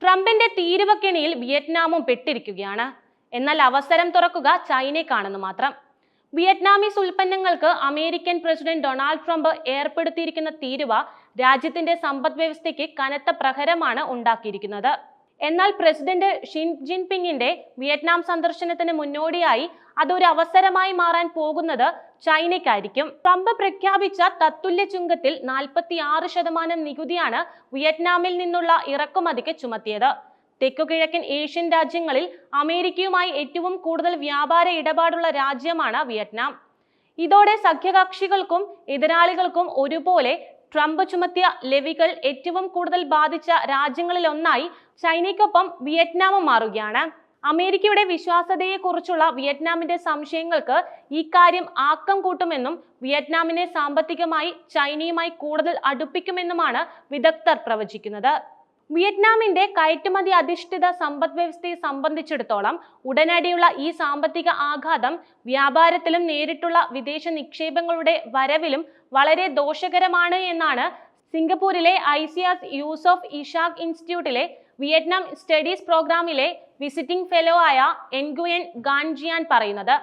ട്രംപിന്റെ തീരുവക്കെണിയിൽ വിയറ്റ്നാമും പെട്ടിരിക്കുകയാണ്. എന്നാൽ അവസരം തുറക്കുക ചൈനയ്ക്കാണെന്ന് മാത്രം. വിയറ്റ്നാമീസ് ഉൽപ്പന്നങ്ങൾക്ക് അമേരിക്കൻ പ്രസിഡന്റ് ഡൊണാൾഡ് ട്രംപ് ഏർപ്പെടുത്തിയിരിക്കുന്ന തീരുവ രാജ്യത്തിന്റെ സമ്പദ് വ്യവസ്ഥയ്ക്ക് കനത്ത പ്രഹരമാണ് ഉണ്ടാക്കിയിരിക്കുന്നത്. എന്നാൽ പ്രസിഡന്റ് ഷി ജിൻപിങ്ങിന്റെ വിയറ്റ്നാം സന്ദർശനത്തിന് മുന്നോടിയായി അതൊരു അവസരമായി മാറാൻ പോകുന്നത് ചൈനയ്ക്കായിരിക്കും. ട്രംപ് പ്രഖ്യാപിച്ച തത്തുല്യ ചുങ്കത്തിൽ 46% നികുതിയാണ് വിയറ്റ്നാമിൽ നിന്നുള്ള ഇറക്കുമതിക്ക് ചുമത്തിയത്. തെക്കുകിഴക്കൻ ഏഷ്യൻ രാജ്യങ്ങളിൽ അമേരിക്കയുമായി ഏറ്റവും കൂടുതൽ വ്യാപാര ഇടപാടുള്ള രാജ്യമാണ് വിയറ്റ്നാം. ഇതോടെ സഖ്യകക്ഷികൾക്കും എതിരാളികൾക്കും ഒരുപോലെ ട്രംപ് ചുമത്തിയ ലെവികൾ ഏറ്റവും കൂടുതൽ ബാധിച്ച രാജ്യങ്ങളിലൊന്നായി ചൈനയ്ക്കൊപ്പം വിയറ്റ്നാമും മാറുകയാണ്. അമേരിക്കയുടെ വിശ്വാസ്യതയെക്കുറിച്ചുള്ള വിയറ്റ്നാമിന്റെ സംശയങ്ങൾക്ക് ഈ കാര്യം ആക്കം കൂട്ടുമെന്നും വിയറ്റ്നാമിനെ സാമ്പത്തികമായി ചൈനയുമായി കൂടുതൽ അടുപ്പിക്കുമെന്നുമാണ് വിദഗ്ധർ പ്രവചിക്കുന്നത്. വിയറ്റ്നാമിന്റെ കയറ്റുമതി അധിഷ്ഠിത സമ്പദ് വ്യവസ്ഥയെ സംബന്ധിച്ചിടത്തോളം ഉടനടിയുള്ള ഈ സാമ്പത്തിക ആഘാതം വ്യാപാരത്തിലും നേരിട്ടുള്ള വിദേശ നിക്ഷേപങ്ങളുടെ വരവിലും വളരെ ദോഷകരമാണ് എന്നാണ് സിംഗപ്പൂരിലെ ഐസിയാസ് യൂസഫ് ഇഷാഖ് ഇൻസ്റ്റിറ്റ്യൂട്ടിലെ വിയറ്റ്നാം സ്റ്റഡീസ് പ്രോഗ്രാമിലെ വിസിറ്റിംഗ് ഫെലോ ആയ എൻഗുയൻ ഗാൻജിയാൻ പറയുന്നത്.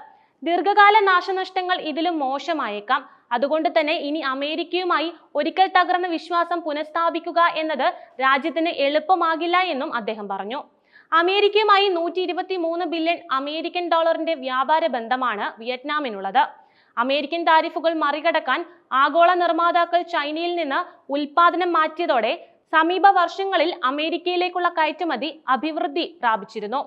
ദീർഘകാല നാശനഷ്ടങ്ങൾ ഇതിലും മോശമായേക്കാം. അതുകൊണ്ട് തന്നെ ഇനി അമേരിക്കയുമായി ഒരിക്കൽ തകർന്ന വിശ്വാസം പുനഃസ്ഥാപിക്കുക എന്നത് രാജ്യത്തിന് എളുപ്പമാകില്ല എന്നും അദ്ദേഹം പറഞ്ഞു. അമേരിക്കയുമായി 123 ബില്യൺ അമേരിക്കൻ ഡോളറിന്റെ വ്യാപാര ബന്ധമാണ് വിയറ്റ്നാമിനുള്ളത്. അമേരിക്കൻ താരിഫുകൾ മറികടക്കാൻ ആഗോള നിർമ്മാതാക്കൾ ചൈനയിൽ നിന്ന് ഉൽപാദനം മാറ്റിയതോടെ സമീപ വർഷങ്ങളിൽ അമേരിക്കയിലേക്കുള്ള കയറ്റുമതി അഭിവൃദ്ധി പ്രാപിച്ചിരുന്നു.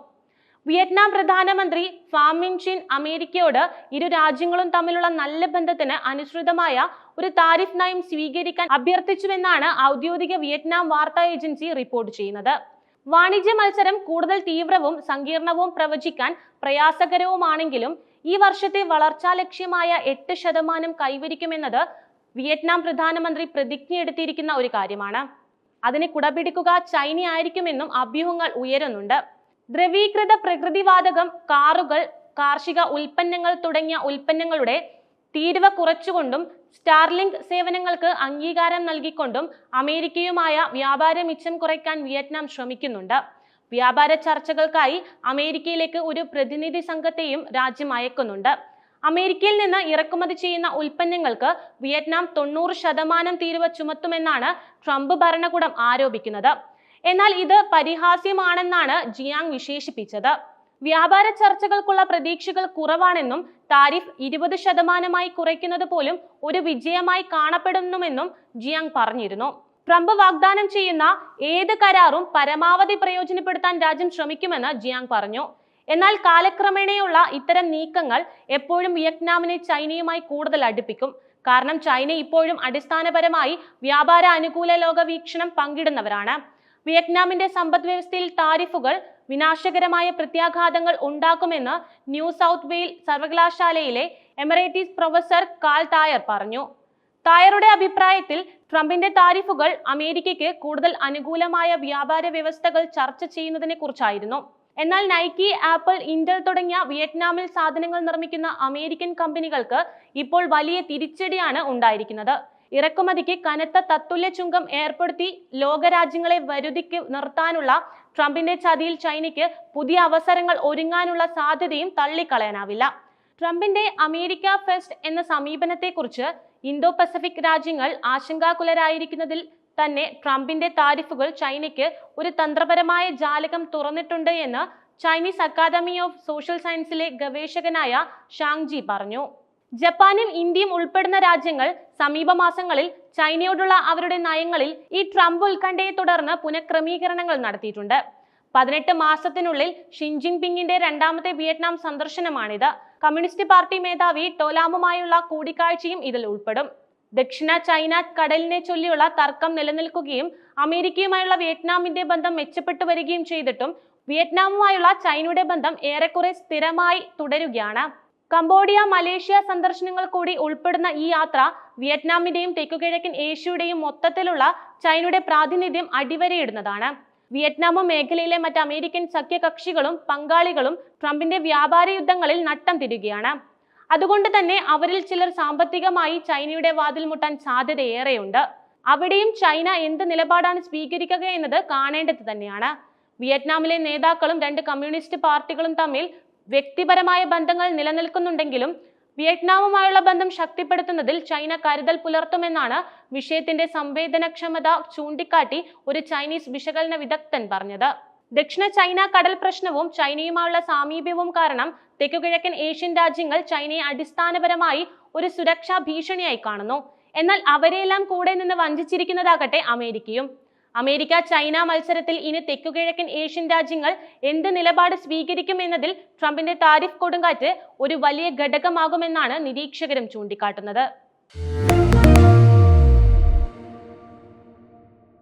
വിയറ്റ്നാം പ്രധാനമന്ത്രി ഫാം മിൻ ചിൻ അമേരിക്കയോട് ഇരു രാജ്യങ്ങളും തമ്മിലുള്ള നല്ല ബന്ധത്തിന് അനുസൃതമായ ഒരു താരിഫ് നയം സ്വീകരിക്കാൻ അഭ്യർത്ഥിച്ചുവെന്നാണ് ഔദ്യോഗിക വിയറ്റ്നാം വാർത്താ ഏജൻസി റിപ്പോർട്ട് ചെയ്യുന്നത്. വാണിജ്യ മത്സരം കൂടുതൽ തീവ്രവും സങ്കീർണവും പ്രവചിക്കാൻ പ്രയാസകരവുമാണെങ്കിലും ഈ വർഷത്തെ വളർച്ചാ ലക്ഷ്യമായ 8% കൈവരിക്കുമെന്നത് വിയറ്റ്നാം പ്രധാനമന്ത്രി പ്രതിജ്ഞയെടുത്തിരിക്കുന്ന ഒരു കാര്യമാണ്. അതിനെ കുടപിടിക്കുക ചൈനയായിരിക്കുമെന്നും അഭ്യൂഹങ്ങൾ ഉയരുന്നുണ്ട്. ദ്രവീകൃത പ്രകൃതിവാതകം, കാറുകൾ, കാർഷിക ഉൽപ്പന്നങ്ങൾ തുടങ്ങിയ ഉൽപ്പന്നങ്ങളുടെ തീരുവ കുറച്ചുകൊണ്ടും സ്റ്റാർലിങ്ക് സേവനങ്ങൾക്ക് അംഗീകാരം നൽകിക്കൊണ്ടും അമേരിക്കയുമായ വ്യാപാര മിച്ചം കുറയ്ക്കാൻ വിയറ്റ്നാം ശ്രമിക്കുന്നുണ്ട്. വ്യാപാര ചർച്ചകൾക്കായി അമേരിക്കയിലേക്ക് ഒരു പ്രതിനിധി സംഘത്തെയും രാജ്യം അയക്കുന്നുണ്ട്. അമേരിക്കയിൽ നിന്ന് ഇറക്കുമതി ചെയ്യുന്ന ഉൽപ്പന്നങ്ങൾക്ക് വിയറ്റ്നാം 90% തീരുവ ചുമത്തുമെന്നാണ് ട്രംപ് ഭരണകൂടം ആരോപിക്കുന്നത്. എന്നാൽ ഇത് പരിഹാസ്യമാണെന്നാണ് ജിയാങ് വിശേഷിപ്പിച്ചത്. വ്യാപാര ചർച്ചകൾക്കുള്ള പ്രതീക്ഷകൾ കുറവാണെന്നും താരിഫ് 20% കുറയ്ക്കുന്നത് പോലും ഒരു വിജയമായി കാണപ്പെടുന്നുവെന്നും ജിയാങ് പറഞ്ഞിരുന്നു. ട്രംപ് വാഗ്ദാനം ചെയ്യുന്ന ഏത് കരാറും പരമാവധി പ്രയോജനപ്പെടുത്താൻ രാജ്യം ശ്രമിക്കുമെന്ന് ജിയാങ് പറഞ്ഞു. എന്നാൽ കാലക്രമേണയുള്ള ഇത്തരം നീക്കങ്ങൾ എപ്പോഴും വിയറ്റ്നാമിനെ ചൈനയുമായി കൂടുതൽ അടുപ്പിക്കും. കാരണം ചൈന ഇപ്പോഴും അടിസ്ഥാനപരമായി വ്യാപാര അനുകൂല ലോക വീക്ഷണം പങ്കിടുന്നവരാണ്. വിയറ്റ്നാമിന്റെ സമ്പദ് വ്യവസ്ഥയിൽ താരിഫുകൾ വിനാശകരമായ പ്രത്യാഘാതങ്ങൾ ഉണ്ടാക്കുമെന്ന് ന്യൂ സൗത്ത് വെയിൽസ് സർവകലാശാലയിലെ എമറിറ്റസ് പ്രൊഫസർ കാൾ തായർ പറഞ്ഞു. തായറുടെ അഭിപ്രായത്തിൽ ട്രംപിന്റെ താരിഫുകൾ അമേരിക്കയ്ക്ക് കൂടുതൽ അനുകൂലമായ വ്യാപാര വ്യവസ്ഥകൾ ചർച്ച ചെയ്യുന്നതിനെ കുറിച്ചായിരുന്നു. എന്നാൽ നൈക്കി, ആപ്പിൾ, ഇന്റൽ തുടങ്ങിയ വിയറ്റ്നാമിൽ സാധനങ്ങൾ നിർമ്മിക്കുന്ന അമേരിക്കൻ കമ്പനികൾക്ക് ഇപ്പോൾ വലിയ തിരിച്ചടിയാണ് ഉണ്ടായിരിക്കുന്നത്. ഇറക്കുമതിക്ക് കനത്ത തത്തുല്യ ചുങ്കം ഏർപ്പെടുത്തി ലോകരാജ്യങ്ങളെ വരുതിക്ക് നിർത്താനുള്ള ട്രംപിന്റെ ചതിയിൽ ചൈനയ്ക്ക് പുതിയ അവസരങ്ങൾ ഒരുങ്ങാനുള്ള സാധ്യതയും തള്ളിക്കളയാനാവില്ല. ട്രംപിന്റെ അമേരിക്ക ഫസ്റ്റ് എന്ന സമീപനത്തെക്കുറിച്ച് ഇന്തോ പസഫിക് രാജ്യങ്ങൾ ആശങ്കാകുലരായിരിക്കുന്നതിൽ തന്നെ ട്രംപിന്റെ താരിഫുകൾ ചൈനയ്ക്ക് ഒരു തന്ത്രപരമായ ജാലകം തുറന്നിട്ടുണ്ട് എന്ന് ചൈനീസ് അക്കാദമി ഓഫ് സോഷ്യൽ സയൻസിലെ ഗവേഷകനായ ഷാങ് ജി പറഞ്ഞു. ജപ്പാനും ഇന്ത്യയും ഉൾപ്പെടുന്ന രാജ്യങ്ങൾ സമീപ മാസങ്ങളിൽ ചൈനയോടുള്ള അവരുടെ നയങ്ങളിൽ ഈ ട്രംപ് ഉത്കണ്ഠയെ തുടർന്ന് പുനഃക്രമീകരണങ്ങൾ നടത്തിയിട്ടുണ്ട്. 18 മാസത്തിനുള്ളിൽ ഷി ജിൻപിങ്ങിന്റെ രണ്ടാമത്തെ വിയറ്റ്നാം സന്ദർശനമാണിത്. കമ്മ്യൂണിസ്റ്റ് പാർട്ടി മേധാവി ടോലാമുമായുള്ള കൂടിക്കാഴ്ചയും ഇതിൽ ഉൾപ്പെടും. ദക്ഷിണ ചൈന കടലിനെ ചൊല്ലിയുള്ള തർക്കം നിലനിൽക്കുകയും അമേരിക്കയുമായുള്ള വിയറ്റ്നാമിന്റെ ബന്ധം മെച്ചപ്പെട്ടു വരികയും ചെയ്തിട്ടും വിയറ്റ്നാമുമായുള്ള ചൈനയുടെ ബന്ധം ഏറെക്കുറെ സ്ഥിരമായി തുടരുകയാണ്. കംബോഡിയ, മലേഷ്യ സന്ദർശനങ്ങൾ കൂടി ഉൾപ്പെടുന്ന ഈ യാത്ര വിയറ്റ്നാമിന്റെയും തെക്കുകിഴക്കൻ ഏഷ്യയുടെയും മൊത്തത്തിലുള്ള ചൈനയുടെ പ്രാതിനിധ്യം അടിവരയിടുന്നതാണ്. വിയറ്റ്നാമും മേഖലയിലെ മറ്റ് അമേരിക്കൻ സഖ്യകക്ഷികളും പങ്കാളികളും ട്രംപിന്റെ വ്യാപാര യുദ്ധങ്ങളിൽ നട്ടം തിരികെയാണ്. അതുകൊണ്ട് തന്നെ അവരിൽ ചിലർ സാമ്പത്തികമായി ചൈനയുടെ വാതിൽ മുട്ടാൻ സാധ്യതയേറെയുണ്ട്. അവിടെയും ചൈന എന്ത് നിലപാടാണ് സ്വീകരിക്കുക എന്നത് കാണേണ്ടത് തന്നെയാണ്. വിയറ്റ്നാമിലെ നേതാക്കളും രണ്ട് കമ്മ്യൂണിസ്റ്റ് പാർട്ടികളും തമ്മിൽ വ്യക്തിപരമായ ബന്ധങ്ങൾ നിലനിൽക്കുന്നുണ്ടെങ്കിലും വിയറ്റ്നാമുമായുള്ള ബന്ധം ശക്തിപ്പെടുത്തുന്നതിൽ ചൈന കരുതൽ പുലർത്തുമെന്നാണ് വിഷയത്തിന്റെ സംവേദനക്ഷമത ചൂണ്ടിക്കാട്ടി ഒരു ചൈനീസ് വിശകലന വിദഗ്ധൻ പറഞ്ഞത്. ദക്ഷിണ ചൈന കടൽ പ്രശ്നവും ചൈനയുമായുള്ള സാമീപ്യവും കാരണം തെക്കുകിഴക്കൻ ഏഷ്യൻ രാജ്യങ്ങൾ ചൈനയെ അടിസ്ഥാനപരമായി ഒരു സുരക്ഷാ ഭീഷണിയായി കാണുന്നു. എന്നാൽ അവരെയെല്ലാം കൂടെ നിന്ന് വഞ്ചിച്ചിരിക്കുന്നതാകട്ടെ അമേരിക്കയും. അമേരിക്ക ചൈന മത്സരത്തിൽ ഇനി തെക്കുകിഴക്കൻ ഏഷ്യൻ രാജ്യങ്ങൾ എന്ത് നിലപാട് സ്വീകരിക്കും എന്നതിൽ ട്രംപിന്റെ താരിഫ് കൊടുങ്കാറ്റ് ഒരു വലിയ ഘടകമാകുമെന്നാണ് നിരീക്ഷകരും ചൂണ്ടിക്കാട്ടുന്നത്.